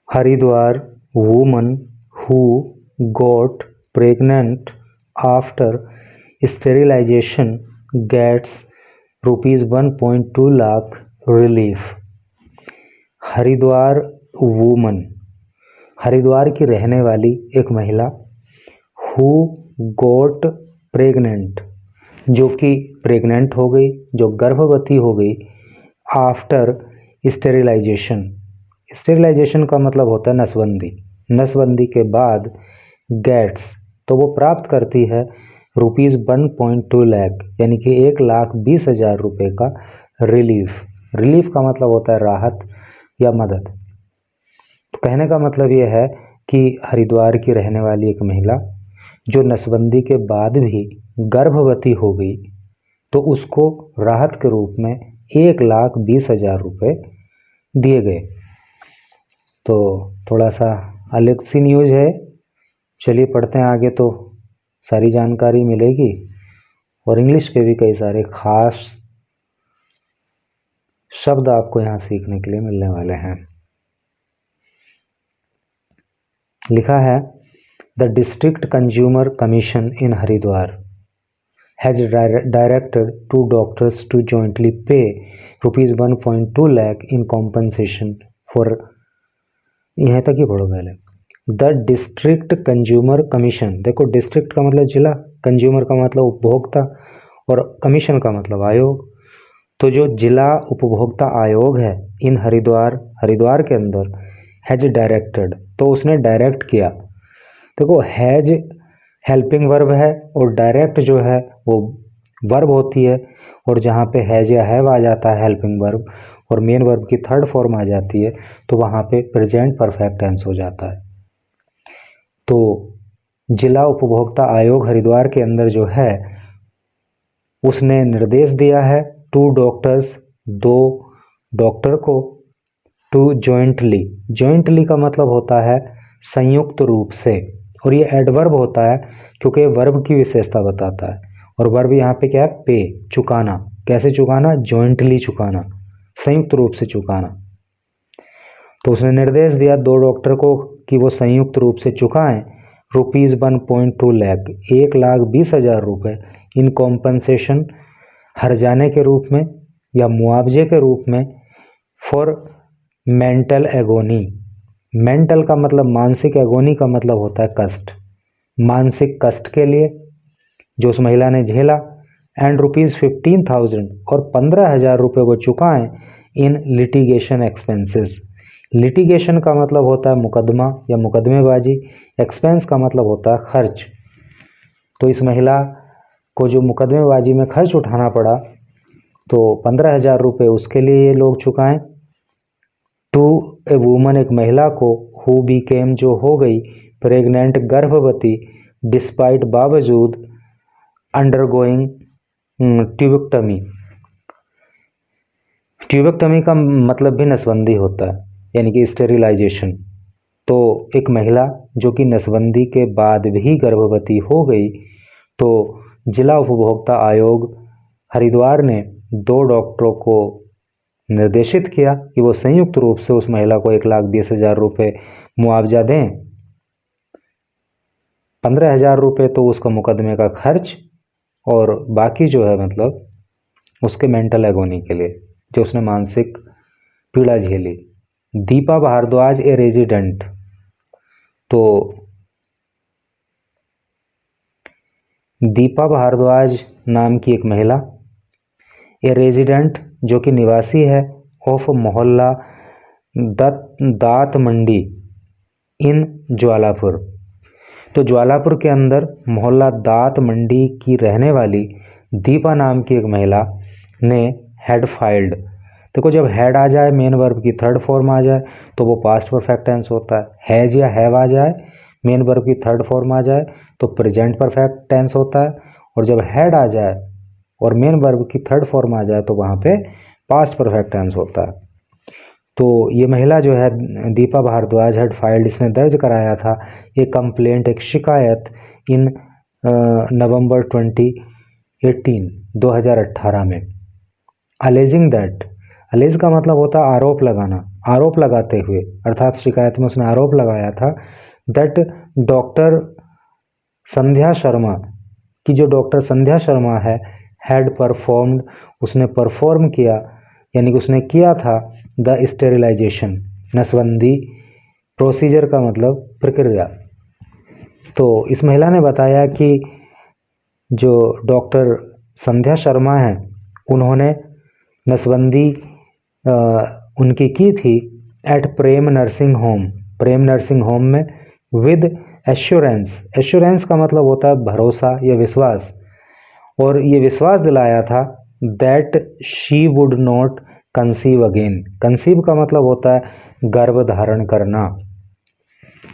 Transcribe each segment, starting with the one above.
Haridwar woman who got pregnant after sterilization gets rupees 1.2 lakh relief। Haridwar woman, Haridwar की रहने वाली एक महिला, हु गोट प्रेग्नेंट, जो कि प्रेग्नेंट हो गई, जो गर्भवती हो गई, आफ्टर स्टेरिलाइजेशन, स्टेरिलाइजेशन का मतलब होता है नसबंदी, नसबंदी के बाद गेट्स, तो वो प्राप्त करती है रुपीज़ 1.2 लाख यानी कि 1,20,000 रुपये का रिलीफ। रिलीफ का मतलब होता है राहत या मदद। तो कहने का मतलब ये है कि हरिद्वार की रहने वाली एक महिला जो नसबंदी के बाद भी गर्भवती हो गई, तो उसको राहत के रूप में 1,20,000 रुपये दिए गए। तो थोड़ा सा अलग सी न्यूज़ है, चलिए पढ़ते हैं आगे तो सारी जानकारी मिलेगी और इंग्लिश के भी कई सारे खास शब्द आपको यहाँ सीखने के लिए मिलने वाले हैं। लिखा है the district consumer commission in Haridwar has directed two doctors to jointly pay rupees 1.2 lakh in compensation for, यहाँ तक ही पढ़ो पहले। द डिस्ट्रिक्ट कंज्यूमर कमीशन, देखो डिस्ट्रिक्ट का मतलब जिला, कंज्यूमर का मतलब उपभोक्ता और कमीशन का मतलब आयोग। तो जो जिला उपभोक्ता आयोग है इन हरिद्वार, हरिद्वार के अंदर, हैज डायरेक्टेड, तो उसने डायरेक्ट किया। देखो हैज हेल्पिंग वर्ब है और डायरेक्ट जो है वो वर्ब होती है, और जहाँ पे हैज या हैव आ जाता है हेल्पिंग वर्ब और मेन वर्ब की थर्ड फॉर्म आ जाती है, तो वहाँ पे प्रेजेंट परफेक्ट टेंस हो जाता है। तो जिला उपभोक्ता आयोग हरिद्वार के अंदर जो है उसने निर्देश दिया है टू डॉक्टर्स, दो डॉक्टर को, टू जॉइंटली, जॉइंटली का मतलब होता है संयुक्त रूप से, और ये एडवर्ब होता है क्योंकि वर्ब की विशेषता बताता है, और वर्ब यहाँ पे क्या है, पे, चुकाना। कैसे चुकाना, जॉइंटली चुकाना, संयुक्त रूप से चुकाना। तो उसने निर्देश दिया दो डॉक्टर को कि वो संयुक्त रूप से चुकाएं रुपीज़ 1.2 लाख, 1,20,000 रुपये, इन कॉम्पनसेशन, हर्जाने के रूप में या मुआवजे के रूप में, फॉर मेंटल एगोनी। मेंटल का मतलब मानसिक, एगोनी का मतलब होता है कष्ट, मानसिक कष्ट के लिए जो उस महिला ने झेला, एंड रुपीज़ 15,000, और 15,000 रुपये वो चुकाएं इन लिटिगेशन एक्सपेंसेस। लिटिगेशन का मतलब होता है मुकदमा या मुकदमेबाजी, एक्सपेंस का मतलब होता है खर्च। तो इस महिला को जो मुकदमेबाजी में खर्च उठाना पड़ा, तो 15,000 रुपये उसके लिए ये लोग चुकाएं। टू ए वुमन, एक महिला को, हु बीकेम, जो हो गई, प्रेग्नेंट, गर्भवती, डिस्पाइट, बावजूद, अंडरगोइंग ट्यूबेक्टमी। ट्यूबेक्टमी का मतलब भी नसबंदी होता है, यानी कि स्टेरिलाइजेशन। तो एक महिला जो कि नसबंदी के बाद भी गर्भवती हो गई, तो जिला उपभोक्ता आयोग हरिद्वार ने दो डॉक्टरों को निर्देशित किया कि वो संयुक्त रूप से उस महिला को 1,20,000 रुपये मुआवजा दें। 15,000 रुपये तो उसका मुकदमे का खर्च, और बाकी जो है मतलब उसके मेंटल एगोनी के लिए, जो उसने मानसिक पीड़ा झेली। दीपा भारद्वाज ए रेजिडेंट, तो दीपा भारद्वाज नाम की एक महिला, ए रेजिडेंट, जो कि निवासी है, ऑफ मोहल्ला दात मंडी इन ज्वालापुर। तो ज्वालापुर के अंदर मोहल्ला दात मंडी की रहने वाली दीपा नाम की एक महिला ने हैड फाइल्ड। देखो जब हैड आ जाए, मेन वर्ब की थर्ड फॉर्म आ जाए, तो वो पास्ट परफेक्ट टेंस होता है। हैज या हैव आ जाए, मेन वर्ब की थर्ड फॉर्म आ जाए, तो प्रेजेंट परफेक्ट टेंस होता है। और जब हैड आ जाए और मेन वर्ब की थर्ड फॉर्म आ जाए, तो वहाँ पे पास्ट परफेक्ट टेंस होता है। तो ये महिला जो है दीपा भारद्वाज हैड फाइल्ड, इसने दर्ज कराया था एक कंप्लेंट, एक शिकायत, इन नवंबर 2018 में, अलेजिंग दैट, अलेज का मतलब होता है आरोप लगाना, आरोप लगाते हुए, अर्थात शिकायत में उसने आरोप लगाया था दैट डॉक्टर संध्या शर्मा, कि जो डॉक्टर संध्या शर्मा है, हैड परफॉर्म्ड, उसने परफॉर्म किया, यानी कि उसने किया था द स्टेरिलाइजेशन, नसबंदी, प्रोसीजर का मतलब प्रक्रिया। तो इस महिला ने बताया कि जो डॉक्टर संध्या शर्मा हैं उन्होंने नसबंदी उनकी की थी एट प्रेम नर्सिंग होम, प्रेम नर्सिंग होम में विद एश्योरेंस, एश्योरेंस का मतलब होता है भरोसा या विश्वास, और ये विश्वास दिलाया था that she would not conceive again, conceive का मतलब होता है गर्भ धारण करना,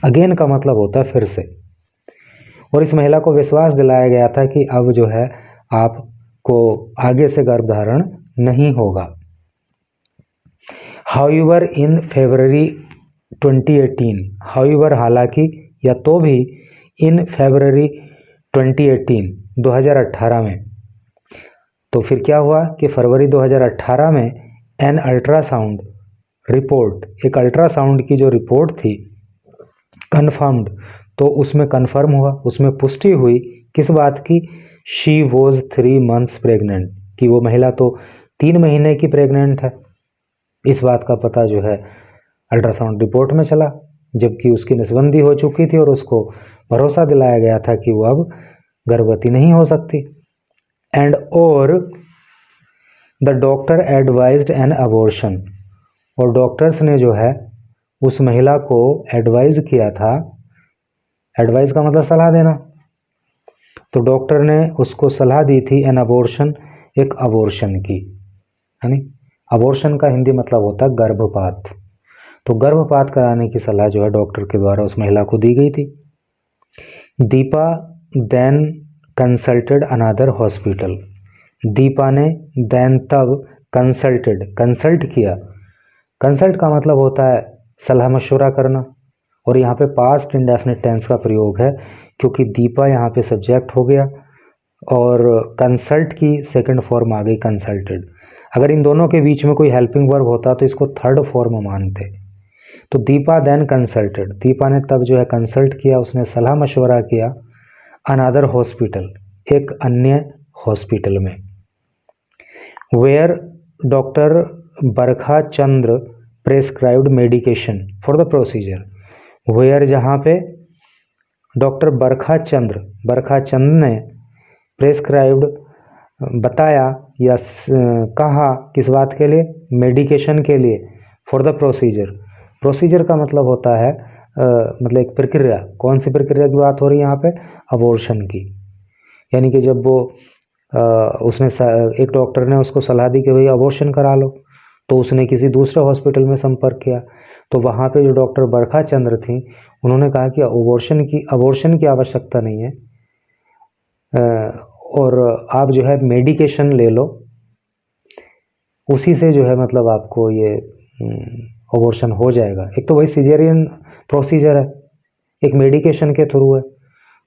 अगेन का मतलब होता है फिर से, और इस महिला को विश्वास दिलाया गया था कि अब जो है आपको आगे से गर्भ धारण नहीं होगा। हाउएवर इन फरवरी 2018, हाउएवर हालांकि या तो भी, इन फरवरी 2018 2018 में, तो फिर क्या हुआ कि फरवरी 2018 में एन अल्ट्रासाउंड रिपोर्ट, एक अल्ट्रासाउंड की जो रिपोर्ट थी कन्फर्म्ड, तो उसमें कन्फर्म हुआ, उसमें पुष्टि हुई किस बात की, शी वॉज 3 months प्रेग्नेंट, कि वो महिला तो 3 महीने की प्रेग्नेंट है। इस बात का पता जो है अल्ट्रासाउंड रिपोर्ट में चला, जबकि उसकी नसबंदी हो चुकी थी और उसको भरोसा दिलाया गया था कि वो अब गर्भवती नहीं हो सकती। एंड और the doctor advised N abortion, और डॉक्टर्स ने जो है उस महिला को एडवाइज किया था, एडवाइस का मतलब सलाह देना, तो डॉक्टर ने उसको सलाह दी थी एन अबॉर्शन, एक अबॉर्शन की, यानी अबॉर्शन का हिंदी मतलब होता है गर्भपात, तो गर्भपात कराने की सलाह जो है डॉक्टर के द्वारा उस महिला को दी गई थी। Deepa then consulted another hospital, Deepa ने देन तब कंसल्टेड, कंसल्ट किया, कंसल्ट का मतलब होता है सलाह मशवरा करना, और यहाँ पे पास्ट इंडेफिनिट टेंस का प्रयोग है क्योंकि दीपा यहाँ पे सब्जेक्ट हो गया और कंसल्ट की सेकंड फॉर्म आ गई कंसल्टेड। अगर इन दोनों के बीच में कोई हेल्पिंग वर्ब होता तो इसको थर्ड फॉर्म मानते। तो दीपा देन कंसल्टेड, दीपा ने तब जो है कंसल्ट किया, उसने सलाह मशवरा किया अनदर हॉस्पिटल, एक अन्य हॉस्पिटल में, where doctor Barkha Chandra prescribed medication for the procedure, where जहाँ पे डॉक्टर बरखा चंद्र ने प्रेस्क्राइब्ड बताया या कहा किस बात के लिए, मेडिकेशन के लिए, फॉर द प्रोसीजर, प्रोसीजर का मतलब होता है मतलब एक प्रक्रिया, कौन सी प्रक्रिया की बात हो रही है यहाँ पे, अबॉर्शन की, यानी कि जब वो उसने एक डॉक्टर ने उसको सलाह दी कि भाई अबॉर्शन करा लो, तो उसने किसी दूसरे हॉस्पिटल में संपर्क किया, तो वहाँ पे जो डॉक्टर बरखा चंद्र थी उन्होंने कहा कि अबॉर्शन की आवश्यकता नहीं है, और आप जो है मेडिकेशन ले लो, उसी से जो है मतलब आपको ये अबॉर्शन हो जाएगा। एक तो वही सिजेरियन प्रोसीजर है, एक मेडिकेशन के थ्रू है,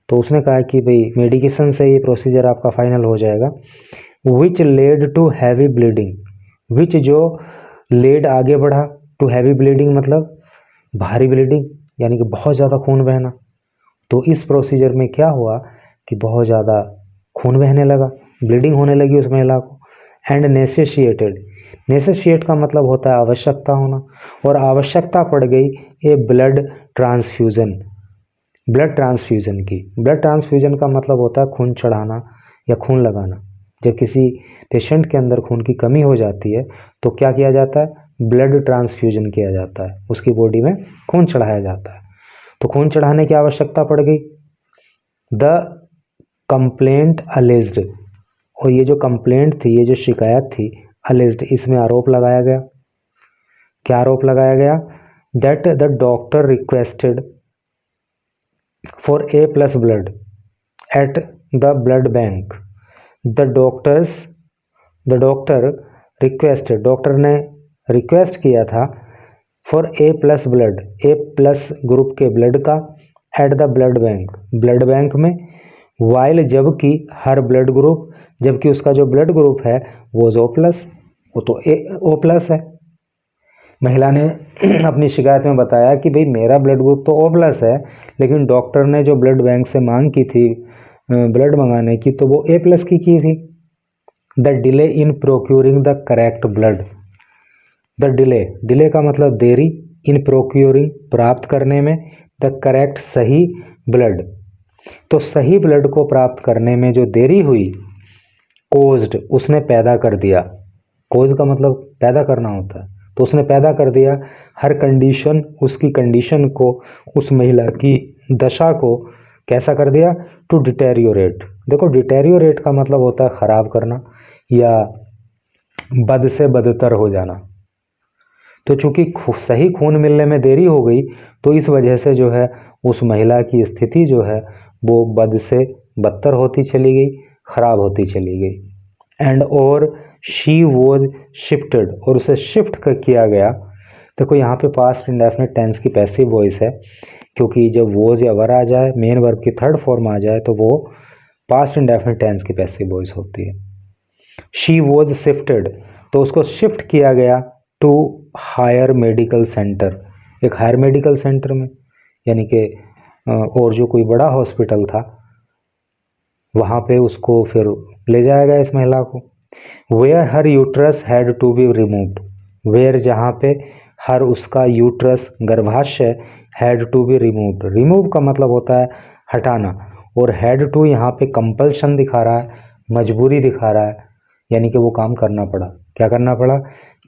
तो उसने कहा कि भाई मेडिकेशन से ये प्रोसीजर आपका फाइनल हो जाएगा। Which led to heavy bleeding, which जो लेड आगे बढ़ा, टू हैवी ब्लीडिंग मतलब भारी ब्लीडिंग, यानी कि बहुत ज़्यादा खून बहना, तो इस प्रोसीजर में क्या हुआ कि बहुत ज़्यादा खून बहने लगा, ब्लीडिंग होने लगी उस महिला को। एंड नेसेशिएटेड, नेसेशिएट का मतलब होता है आवश्यकता होना, और आवश्यकता पड़ गई ए ब्लड ट्रांसफ्यूज़न, ब्लड ट्रांसफ्यूज़न की। ब्लड ट्रांसफ्यूज़न का मतलब होता है खून चढ़ाना या खून लगाना। जब किसी पेशेंट के अंदर खून की कमी हो जाती है तो क्या किया जाता है, ब्लड ट्रांसफ्यूजन किया जाता है, उसकी बॉडी में खून चढ़ाया जाता है। तो खून चढ़ाने की आवश्यकता पड़ गई। द कंप्लेंट अलेज्ड, और ये जो कंप्लेंट थी, ये जो शिकायत थी, अलेज्ड, इसमें आरोप लगाया गया। क्या आरोप लगाया गया, that the doctor requested for a plus blood at the blood bank. The doctor requested, doctor ने रिक्वेस्ट किया था for a plus blood, A plus group के ब्लड का, at the blood bank, blood bank में, while जबकि हर blood group, जबकि उसका जो ब्लड ग्रुप है वो ओ प्लस, वो तो ओ प्लस है। महिला ने अपनी शिकायत में बताया कि भाई मेरा ब्लड ग्रुप तो O प्लस है, लेकिन डॉक्टर ने जो ब्लड बैंक से मांग की थी ब्लड मंगाने की, तो वो A प्लस की थी। The delay in procuring the correct blood. The delay का मतलब देरी, इन प्रोक्यूरिंग प्राप्त करने में, द करेक्ट सही ब्लड, तो सही ब्लड को प्राप्त करने में जो देरी हुई, कोज्ड उसने पैदा कर दिया, कोज का मतलब पैदा करना होता है, तो उसने पैदा कर दिया हर कंडीशन, उसकी कंडीशन को, उस महिला की दशा को कैसा कर दिया, टू डिटेरियोरेट। देखो डिटेरियोरेट का मतलब होता है खराब करना या बद से बदतर हो जाना। तो चूंकि सही खून मिलने में देरी हो गई, तो इस वजह से जो है उस महिला की स्थिति जो है वो बद से बदतर होती चली गई, खराब होती चली गई। एंड और शी वॉज शिफ्टेड, और उसे शिफ्ट किया गया। देखो यहाँ पे पास्ट इंडेफिनिट टेंस की पैसिव वॉइस है, क्योंकि जब वॉज या वर आ जाए, मेन वर्ब की थर्ड फॉर्म आ जाए, तो वो पास्ट इंडेफिनिट टेंस की पैसिव वॉइस होती है। शी वॉज शिफ्टेड, तो उसको शिफ्ट किया गया टू हायर मेडिकल सेंटर, एक हायर मेडिकल सेंटर में, यानी कि और जो कोई बड़ा हॉस्पिटल था वहाँ पे उसको फिर ले जाया गया इस महिला को। Where her uterus had to be removed, where जहाँ पे हर उसका यूट्रस गर्भाशय had to be removed, remove का मतलब होता है हटाना, और हैड टू यहाँ पे कंपल्शन दिखा रहा है, मजबूरी दिखा रहा है, यानी कि वो काम करना पड़ा। क्या करना पड़ा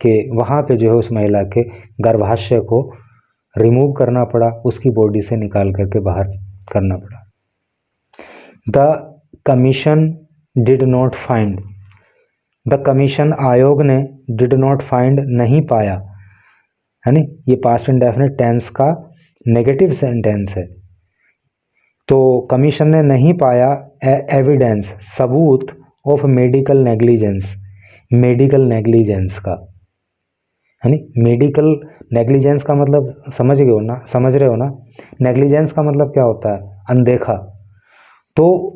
कि वहाँ पे जो है उस महिला के गर्भाशय को रिमूव करना पड़ा, उसकी बॉडी से निकाल करके बाहर करना पड़ा। The commission did not find, the commission आयोग ने डिड नॉट फाइंड नहीं पाया, है नी, ये पास्ट इंडेफिनिट टेंस का नेगेटिव सेंटेंस है। तो कमीशन ने नहीं पाया एविडेंस, सबूत of medical negligence, medical negligence का, है नी। मेडिकल नेग्लिजेंस का मतलब समझ रहे हो ना, नेग्लिजेंस का मतलब क्या होता है, अनदेखा। तो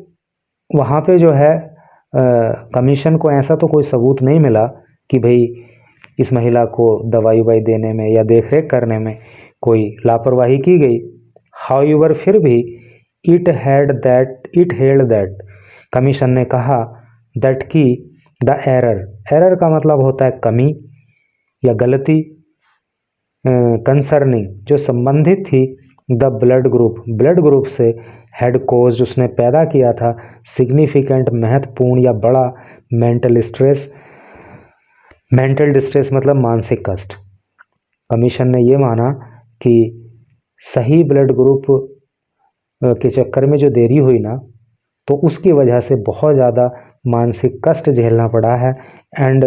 वहाँ पे जो है कमीशन को ऐसा तो कोई सबूत नहीं मिला कि भाई इस महिला को दवाई ववाई देने में या देख रेख करने में कोई लापरवाही की गई। हाउएवर फिर भी इट हेल्ड दैट, कमीशन ने कहा दैट की द एरर का मतलब होता है कमी या गलती, कंसर्निंग जो संबंधित थी द ब्लड ग्रुप से, हेड कोज उसने पैदा किया था, सिग्निफिकेंट महत्वपूर्ण या बड़ा, मेंटल डिस्ट्रेस मतलब मानसिक कष्ट। कमीशन ने ये माना कि सही ब्लड ग्रुप के चक्कर में जो देरी हुई ना, तो उसकी वजह से बहुत ज़्यादा मानसिक कष्ट झेलना पड़ा है। एंड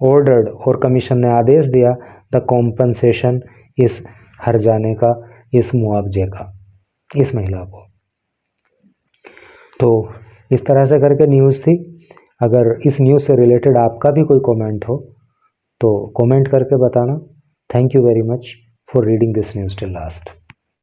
ऑर्डर्ड और कमीशन ने आदेश दिया द कॉम्पनसेशन, इस हर जाने का, इस मुआवजे का इस महिला को। तो इस तरह से करके न्यूज़ थी। अगर इस न्यूज़ से रिलेटेड आपका भी कोई कमेंट हो तो कमेंट करके बताना। Thank you very much for reading this news till last.